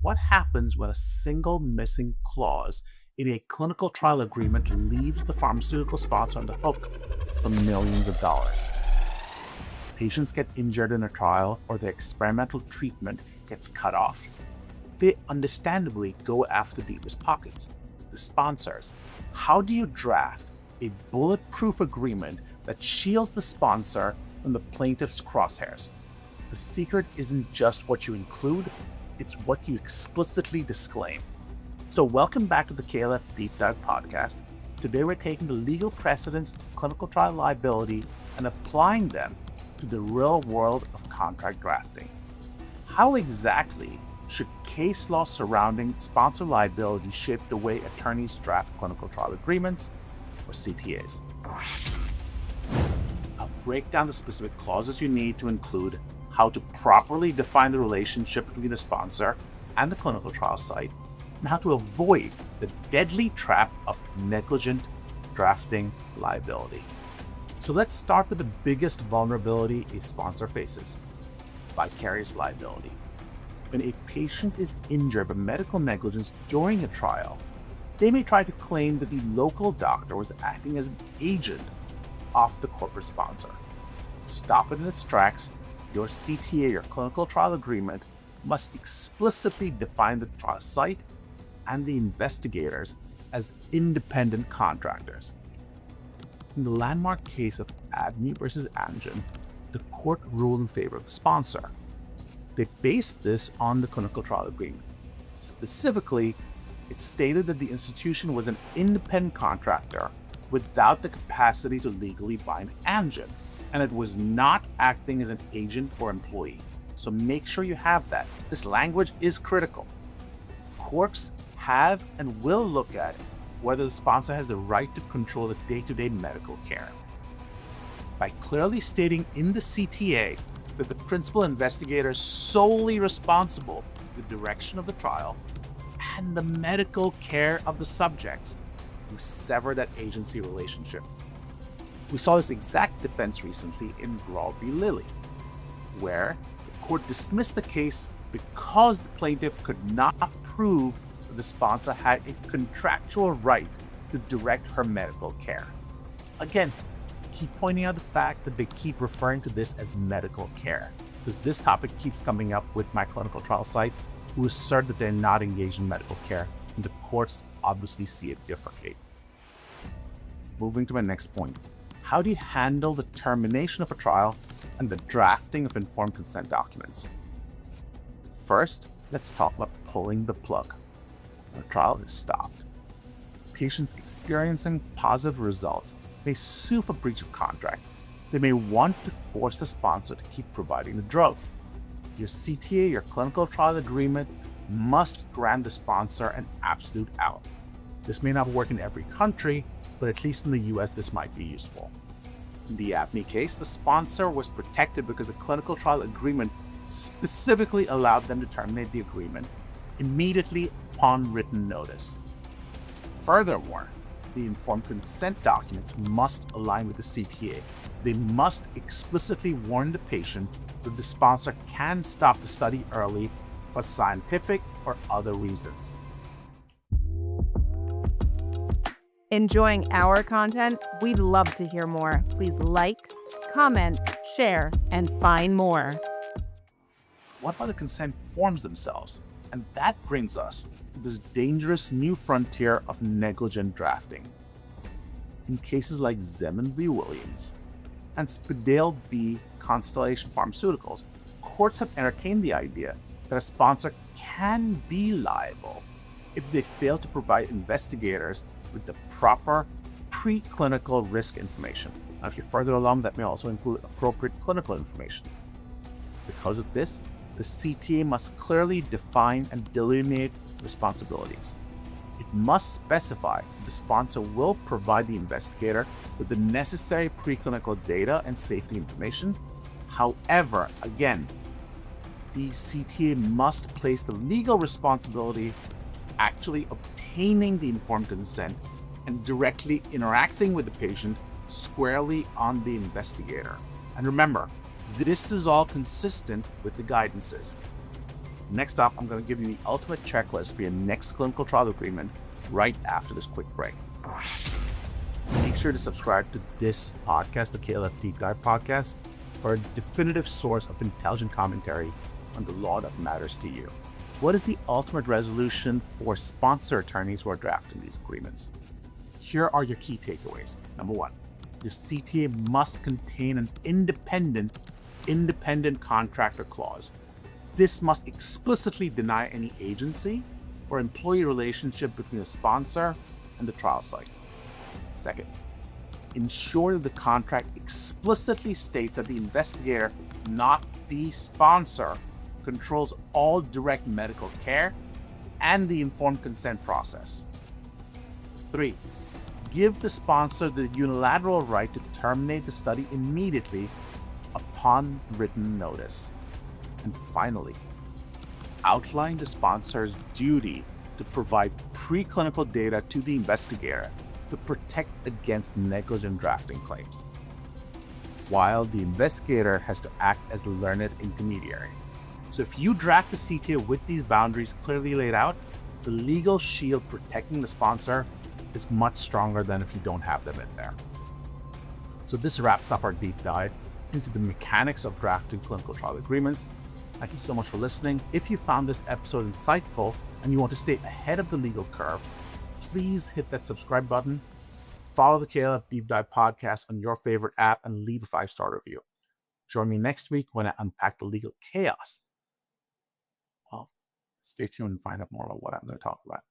what happens when a single missing clause in a clinical trial agreement leaves the pharmaceutical sponsor on the hook for millions of dollars. Patients get injured in a trial or their experimental treatment gets cut off. They understandably go after the deepest pockets, the sponsors. How do you draft a bulletproof agreement that shields the sponsor from the plaintiff's crosshairs? The secret isn't just what you include, it's what you explicitly disclaim. So welcome back to the KLF Deep Dive podcast. Today we're taking the legal precedents of clinical trial liability and applying them to the real world of contract drafting. How exactly should case law surrounding sponsor liability shape the way attorneys draft clinical trial agreements, or CTAs? I'll break down the specific clauses you need to include, how to properly define the relationship between the sponsor and the clinical trial site, and how to avoid the deadly trap of negligent drafting liability. So let's start with the biggest vulnerability a sponsor faces: vicarious liability. When a patient is injured by medical negligence during a trial, they may try to claim that the local doctor was acting as an agent of the corporate sponsor. To stop it in its tracks, your CTA, your clinical trial agreement, must explicitly define the trial site and the investigators as independent contractors. In the landmark case of Abney versus Amgen, the court ruled in favor of the sponsor. They based this on the clinical trial agreement. Specifically, it stated that the institution was an independent contractor without the capacity to legally bind Amgen, and it was not acting as an agent or employee. So make sure you have that. This language is critical. Courts have and will look at whether the sponsor has the right to control the day-to-day medical care. By clearly stating in the CTA that the principal investigator is solely responsible for the direction of the trial and the medical care of the subjects, you sever that agency relationship. We saw this exact defense recently in Graw v. Lilly, where the court dismissed the case because the plaintiff could not prove that the sponsor had a contractual right to direct her medical care. Again, keep pointing out the fact that they keep referring to this as medical care, because this topic keeps coming up with my clinical trial sites who assert that they're not engaged in medical care, and the courts obviously see it differently. Moving to my next point. How do you handle the termination of a trial and the drafting of informed consent documents? First, let's talk about pulling the plug. When a trial is stopped, patients experiencing positive results may sue for breach of contract. They may want to force the sponsor to keep providing the drug. Your CTA, your clinical trial agreement, must grant the sponsor an absolute out. This may not work in every country, but at least in the US, this might be useful. In the Abney case, the sponsor was protected because the clinical trial agreement specifically allowed them to terminate the agreement immediately upon written notice. Furthermore, the informed consent documents must align with the CTA. They must explicitly warn the patient that the sponsor can stop the study early for scientific or other reasons. Enjoying our content? We'd love to hear more. Please like, comment, share, and find more. What about the consent forms themselves? And that brings us to this dangerous new frontier of negligent drafting. In cases like Zeman v. Williams and Spadale v. Constellation Pharmaceuticals, courts have entertained the idea that a sponsor can be liable if they fail to provide investigators with the proper preclinical risk information. Now, if you're further along, that may also include appropriate clinical information. Because of this, the CTA must clearly define and delineate responsibilities. It must specify that the sponsor will provide the investigator with the necessary preclinical data and safety information. However, again, the CTA must place the legal responsibility actually obtaining the informed consent and directly interacting with the patient squarely on the investigator. And remember, this is all consistent with the guidances. Next up, I'm going to give you the ultimate checklist for your next clinical trial agreement right after this quick break. Make sure to subscribe to this podcast, the KLF Deep Dive Podcast, for a definitive source of intelligent commentary on the law that matters to you. What is the ultimate resolution for sponsor attorneys who are drafting these agreements? Here are your key takeaways. Number one, your CTA must contain an independent contractor clause. This must explicitly deny any agency or employee relationship between the sponsor and the trial site. Second, ensure that the contract explicitly states that the investigator, not the sponsor, controls all direct medical care and the informed consent process. 3, give the sponsor the unilateral right to terminate the study immediately upon written notice. And finally, outline the sponsor's duty to provide preclinical data to the investigator to protect against negligent drafting claims, while the investigator has to act as the learned intermediary. So if you draft the CTA with these boundaries clearly laid out, the legal shield protecting the sponsor is much stronger than if you don't have them in there. So this wraps up our deep dive into the mechanics of drafting clinical trial agreements. Thank you so much for listening. If you found this episode insightful and you want to stay ahead of the legal curve, please hit that subscribe button, follow the KLF Deep Dive Podcast on your favorite app, and leave a 5-star review. Join me next week when I unpack the legal chaos. Well, stay tuned and find out more about what I'm going to talk about.